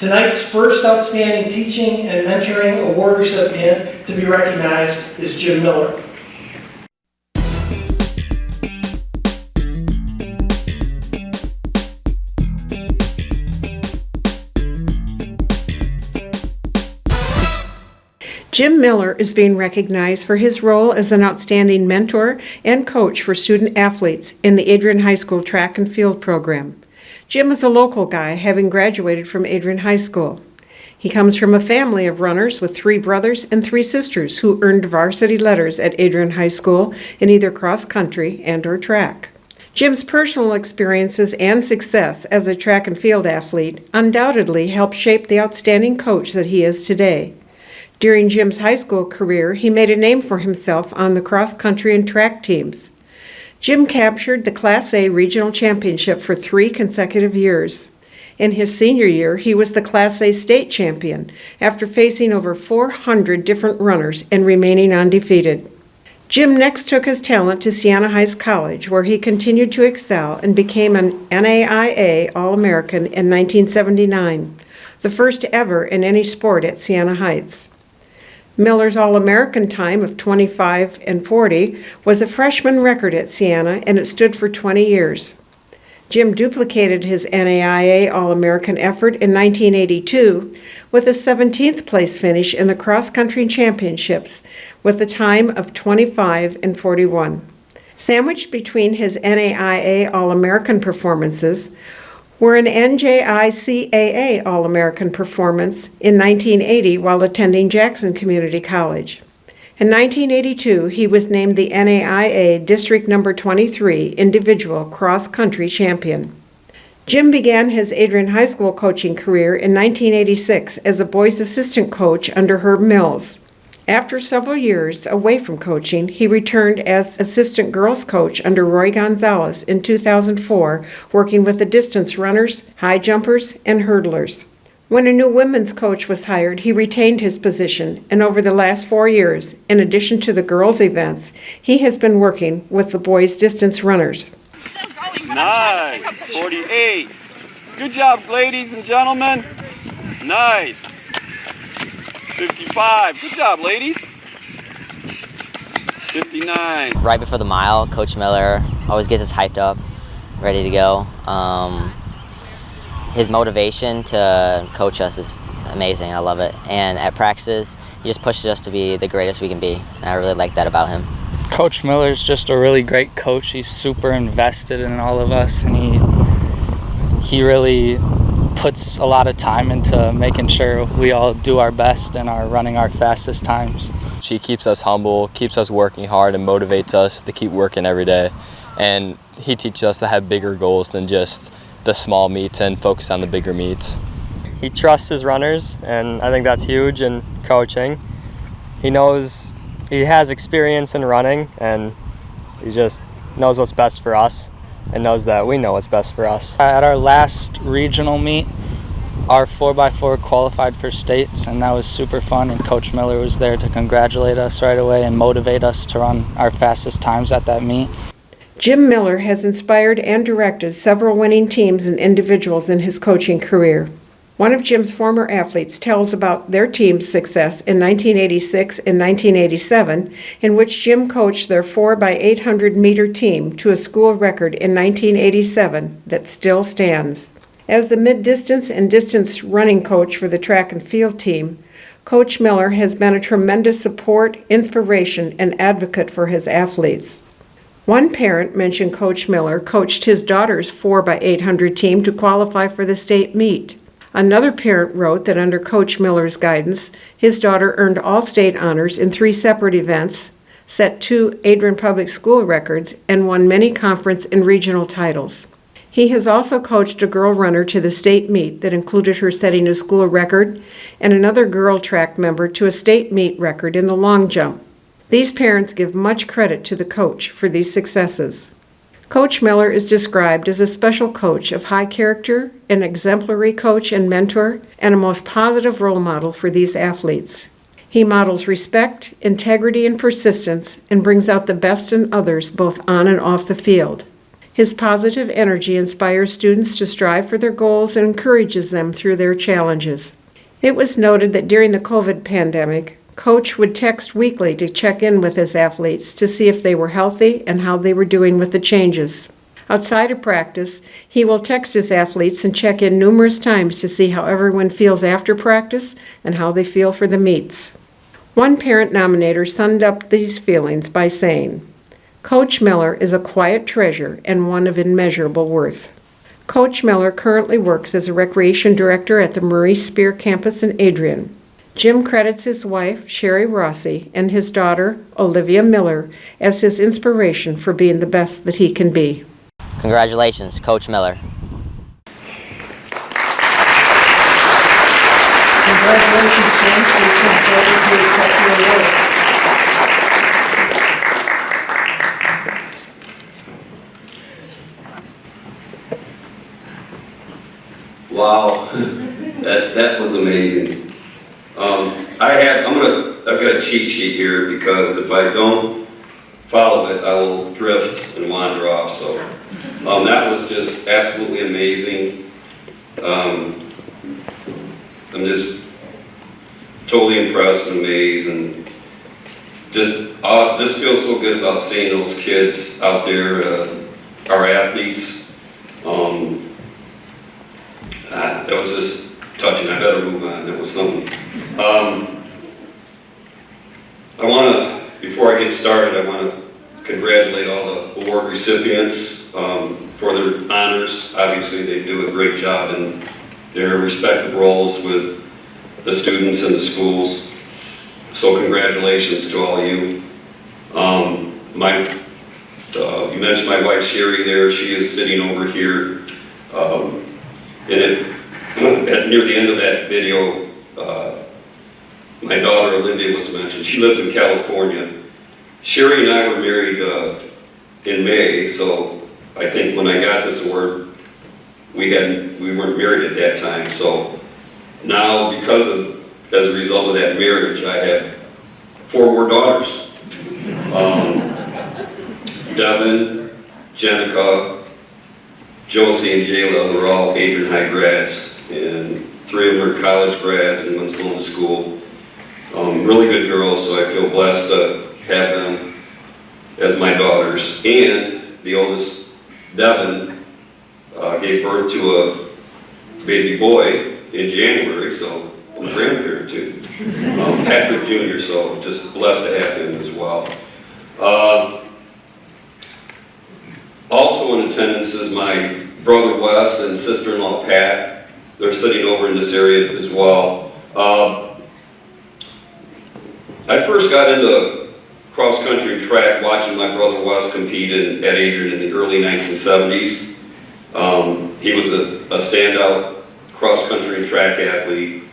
Tonight's first Outstanding Teaching and Mentoring Award recipient to be recognized is Jim Miller. Jim Miller is being recognized for his role as an outstanding mentor and coach for student athletes in the Adrian High School track and field program. Jim is a local guy, having graduated from Adrian High School. He comes from a family of runners with 3 brothers and 3 sisters who earned varsity letters at Adrian High School in either cross country and/or track. Jim's personal experiences and success as a track and field athlete undoubtedly helped shape the outstanding coach that he is today. During Jim's high school career, he made a name for himself on the cross-country and track teams. Jim captured the Class A regional championship for 3 consecutive years. In his senior year, he was the Class A state champion after facing over 400 different runners and remaining undefeated. Jim next took his talent to Siena Heights College, where he continued to excel and became an NAIA All-American in 1979, the first ever in any sport at Siena Heights. Miller's All-American time of 25 and 40 was a freshman record at Siena, and it stood for 20 years. Jim duplicated his NAIA All-American effort in 1982 with a 17th place finish in the cross-country championships with a time of 25 and 41. Sandwiched between his NAIA All-American performances were an NJICAA All-American performance in 1980 while attending Jackson Community College. In 1982, he was named the NAIA District Number 23 Individual Cross-Country Champion. Jim began his Adrian High School coaching career in 1986 as a boys' assistant coach under Herb Mills. After several years away from coaching, he returned as assistant girls coach under Roy Gonzalez in 2004, working with the distance runners, high jumpers, and hurdlers. When a new women's coach was hired, he retained his position, and over the last 4 years, in addition to the girls' events, he has been working with the boys' distance runners. Nice, 48. Good job, ladies and gentlemen. Nice. 55. Good job, ladies. 59. Right before the mile, Coach Miller always gets us hyped up, ready to go. His motivation to coach us is amazing. I love it. And at practices, he just pushes us to be the greatest we can be. And I really like that about him. Coach Miller's just a really great coach. He's super invested in all of us, and he really puts a lot of time into making sure we all do our best and are running our fastest times. She keeps us humble, keeps us working hard, and motivates us to keep working every day. And he teaches us to have bigger goals than just the small meets and focus on the bigger meets. He trusts his runners, and I think that's huge in coaching. He knows he has experience in running, and he just knows what's best for us and knows that we know what's best for us. At our last regional meet, our 4x4 qualified for states, and that was super fun, and Coach Miller was there to congratulate us right away and motivate us to run our fastest times at that meet. Jim Miller has inspired and directed several winning teams and individuals in his coaching career. One of Jim's former athletes tells about their team's success in 1986 and 1987, in which Jim coached their 4x800 meter team to a school record in 1987 that still stands. As the mid-distance and distance running coach for the track and field team, Coach Miller has been a tremendous support, inspiration, and advocate for his athletes. One parent mentioned Coach Miller coached his daughter's 4x800 team to qualify for the state meet. Another parent wrote that under Coach Miller's guidance, his daughter earned all state honors in 3 separate events, set 2 Adrian Public School records, and won many conference and regional titles. He has also coached a girl runner to the state meet that included her setting a school record and another girl track member to a state meet record in the long jump. These parents give much credit to the coach for these successes. Coach Miller is described as a special coach of high character, an exemplary coach and mentor, and a most positive role model for these athletes. He models respect, integrity, and persistence, and brings out the best in others both on and off the field. His positive energy inspires students to strive for their goals and encourages them through their challenges. It was noted that during the COVID pandemic, Coach would text weekly to check in with his athletes to see if they were healthy and how they were doing with the changes. Outside of practice, he will text his athletes and check in numerous times to see how everyone feels after practice and how they feel for the meets. One parent nominator summed up these feelings by saying, "Coach Miller is a quiet treasure and one of immeasurable worth." Coach Miller currently works as a recreation director at the Maurice Spear campus in Adrian. Jim credits his wife, Sherry Rossi, and his daughter, Olivia Miller, as his inspiration for being the best that he can be. Congratulations, Coach Miller. Congratulations, Jim. Please come forward to accept your award. Wow, that was amazing. I've got a cheat sheet here because if I don't follow it, I will drift and wander off. So that was just absolutely amazing. I'm just totally impressed and amazed, and just feel so good about seeing those kids out there, our athletes. That was just touching. I better move on. That was something. Before I get started, I want to congratulate all the award recipients for their honors. Obviously, they do a great job in their respective roles with the students and the schools. So congratulations to all of you. You mentioned my wife Sherry there. She is sitting over here. Near the end of that video, my daughter Olivia was mentioned. She lives in California. Sherry and I were married in May, so I think when I got this award, we weren't married at that time. So now, as a result of that marriage, I have 4 more daughters. Devin, Jenica, Josie, and Jayla were all Adrian High grads, and 3 of them are college grads, and one's going to school. Really good girls, so I feel blessed to have them as my daughters. And the oldest, Devin, gave birth to a baby boy in January, so I'm a grandparent too. Patrick Jr., so just blessed to have him as well. Also in attendance is my brother Wes and sister-in-law Pat. They're sitting over in this area as well. I first got into cross-country and track watching my brother Wes compete at Adrian in the early 1970s. He was a standout cross-country and track athlete.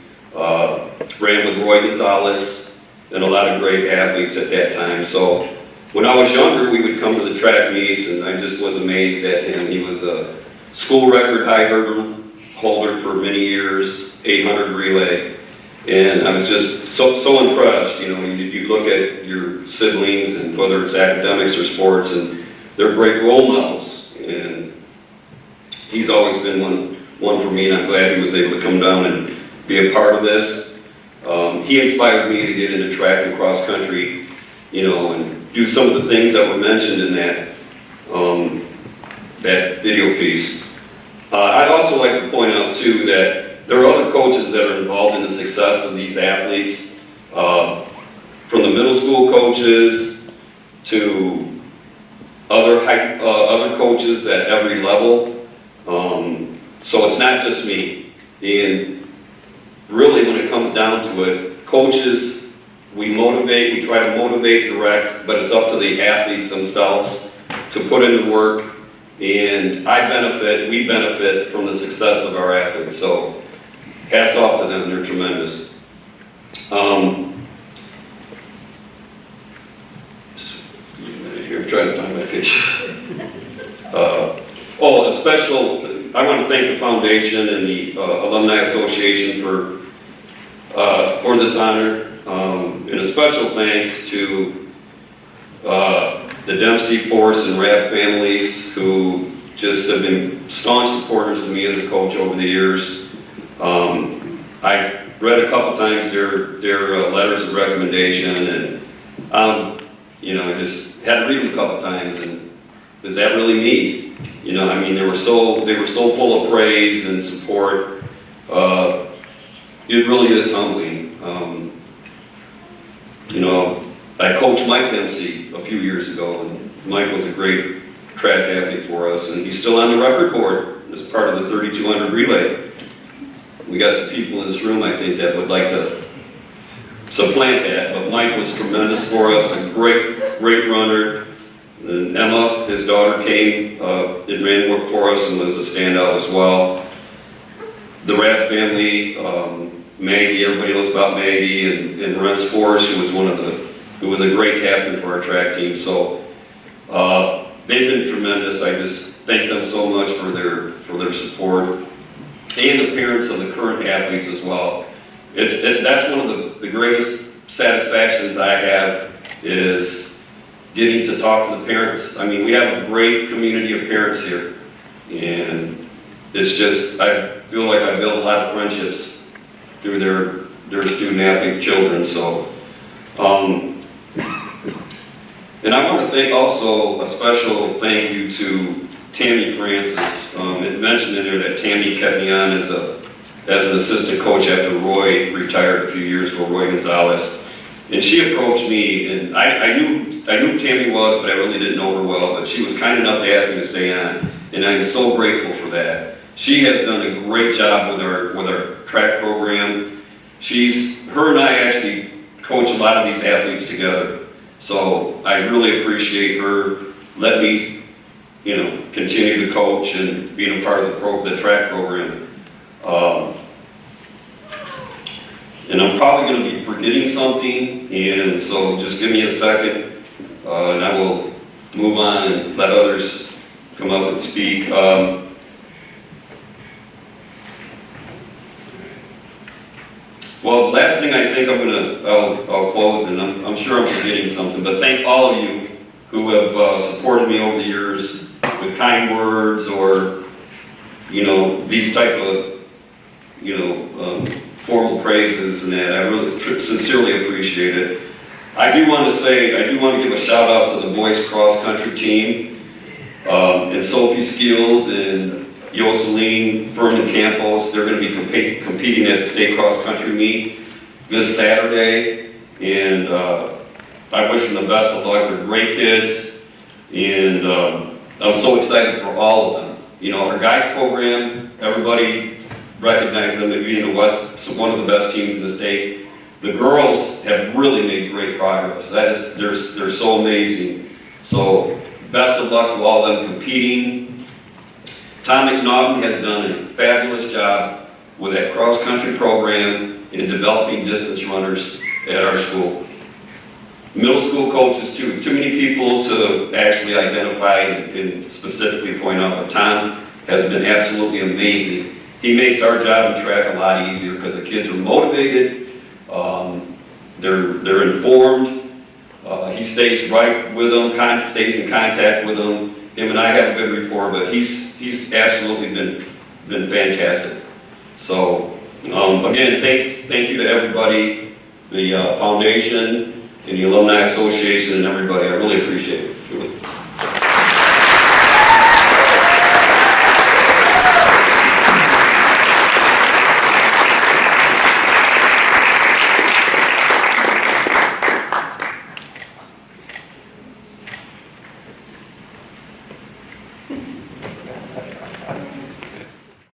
Ran with Roy Gonzalez and a lot of great athletes at that time. So when I was younger, we would come to the track meets, and I just was amazed at him. He was a school record high hurdle holder for many years, 800 relay. And I was just so impressed. You know, you look at your siblings, and whether it's academics or sports, and they're great role models. And he's always been one for me, and I'm glad he was able to come down and be a part of this. He inspired me to get into track and cross country, you know, and do some of the things that were mentioned in that video piece. I'd also like to point out too that there are other coaches that are involved in the success of these athletes, from the middle school coaches to other coaches at every level. So it's not just me. And really, when it comes down to it, coaches, we try to motivate, direct, but it's up to the athletes themselves to put in the work. And we benefit from the success of our athletes. So hats off to them, they're tremendous. Here, I'm trying to find my picture. I want to thank the foundation and the Alumni Association for this honor. And a special thanks to the Dempsey, Force, and Rab families who just have been staunch supporters of me as a coach over the years. I read a couple times their letters of recommendation, and you know, I just had to read them a couple times, and is that really me? You know, I mean, they were so full of praise and support. It really is humbling. You know, I coached Mike Dempsey a few years ago, and Mike was a great track athlete for us, and he's still on the record board as part of the 3200 relay. We got some people in this room, I think, that would like to supplant that, but Mike was tremendous for us, a great runner. And Emma, his daughter, came and ran work for us and was a standout as well. The Rapp family, Maggie, everybody knows about Maggie, and Rents Forrest, who was a great captain for our track team. So they've been tremendous. I just thank them so much for their support, and the parents of the current athletes as well. That's one of the greatest satisfactions that I have, is getting to talk to the parents. I mean, we have a great community of parents here, and it's just, I feel like I built a lot of friendships through their student athlete children. So, and I want to thank also a special thank you to Tammy Francis. It mentioned in there that Tammy kept me on as an assistant coach after Roy retired a few years ago, Roy Gonzalez. And she approached me, and I knew who Tammy was, but I really didn't know her well, but she was kind enough to ask me to stay on, and I'm so grateful for that. She has done a great job with our track program. Her and I actually coach a lot of these athletes together. So I really appreciate her letting me, you know, continue to coach and being a part of the track program. And I'm probably going to be forgetting something, and so just give me a second, and I will move on and let others come up and speak. Well, the last thing I think I'll close, and I'm sure I'm forgetting something, but thank all of you who have supported me over the years with kind words, or, you know, these type of, you know, formal praises and that. I really sincerely appreciate it. I do want to give a shout out to the boys cross country team, and Sophie Skills and Yoseline, Furman Campos. They're going to be competing at the state cross country meet this Saturday, and I wish them the best of luck. They're great kids, and I'm so excited for all of them. You know, our guys program, everybody recognized them as being one of the best teams in the state. The girls have really made great progress. They're so amazing. So best of luck to all of them competing. Tom McNaughton has done a fabulous job with that cross-country program in developing distance runners at our school. Middle school coaches too. Too many people to actually identify and specifically point out, but Tom has been absolutely amazing. He makes our job in track a lot easier because the kids are motivated, they're informed. He stays right with them, stays in contact with them. Him and I have a good rapport, but he's absolutely been fantastic. So again, thank you to everybody, the foundation and the Alumni Association and everybody. I really appreciate it.